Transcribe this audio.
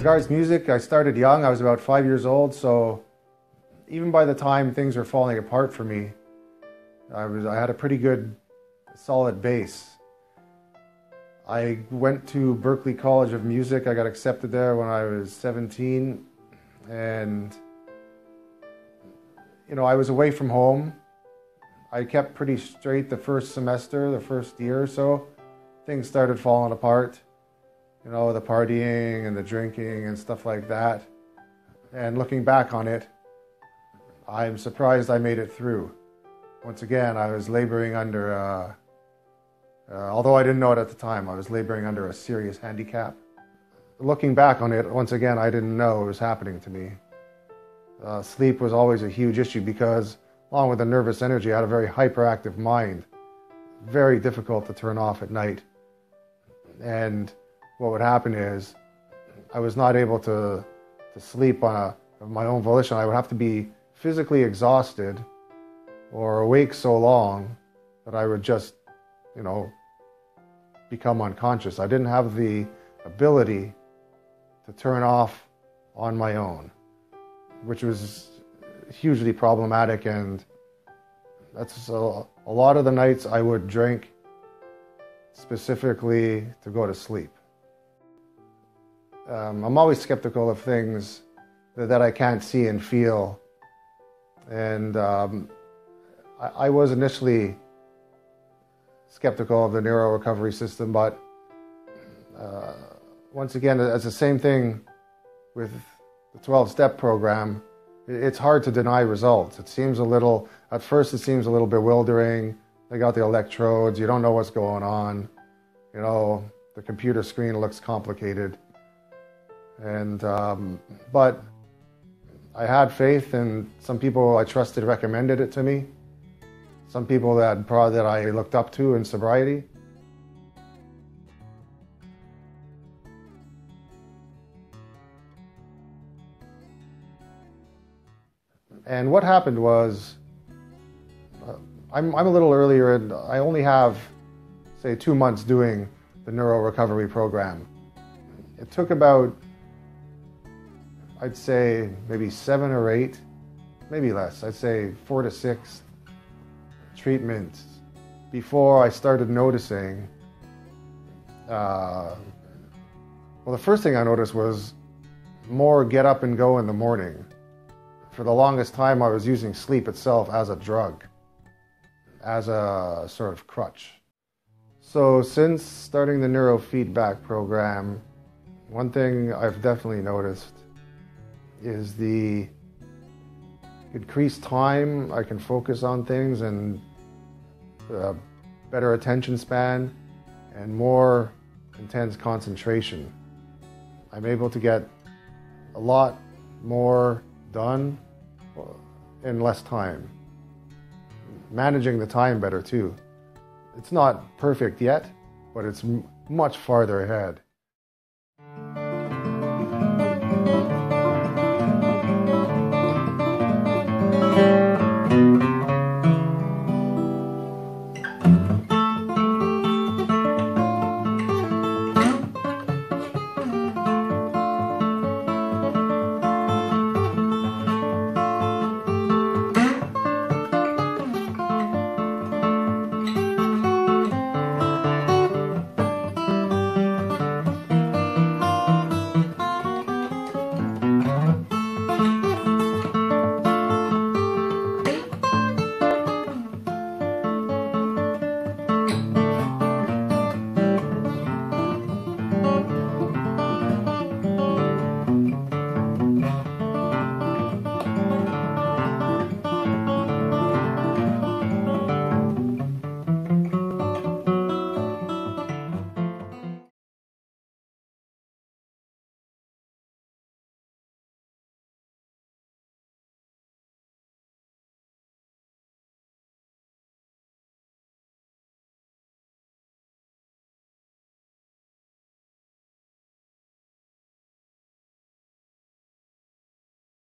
regards to music, I started young. I was about 5 years old, so even by the time things were falling apart for me, I had a pretty good, solid base. I went to Berklee College of Music. I got accepted there when I was 17, and I was away from home. I kept pretty straight the first semester, the first year or so. Things started falling apart. The partying and the drinking and stuff like that. And looking back on it, I'm surprised I made it through. Once again, I was laboring under, although I didn't know it at the time, I was laboring under a serious handicap. Looking back on it, once again, I didn't know it was happening to me. Sleep was always a huge issue because, along with the nervous energy, I had a very hyperactive mind. Very difficult to turn off at night. And what would happen is I was not able to sleep of my own volition. I would have to be physically exhausted or awake so long that I would just, become unconscious. I didn't have the ability to turn off on my own, which was hugely problematic, and that's a lot of the nights I would drink specifically to go to sleep. I'm always skeptical of things that I can't see and feel, and I was initially skeptical of the neuro-recovery system, but once again, it's the same thing with the 12-step program. It's hard to deny results. At first it seems a little bewildering. They got the electrodes, you don't know what's going on. The computer screen looks complicated. And but I had faith, and some people I trusted recommended it to me. Some people that I looked up to in sobriety. And what happened was, I'm a little earlier, and I only have, say, 2 months doing the Neuro-Recovery Program. It took about, I'd say, maybe 7 or 8, maybe less, I'd say 4 to 6 treatments before I started noticing, well, the first thing I noticed was more get up and go in the morning. For the longest time, I was using sleep itself as a drug, as a sort of crutch. So since starting the Neurofeedback program, one thing I've definitely noticed is the increased time I can focus on things, and better attention span, and more intense concentration. I'm able to get a lot more done in less time. Managing the time better too. It's not perfect yet, but it's much farther ahead.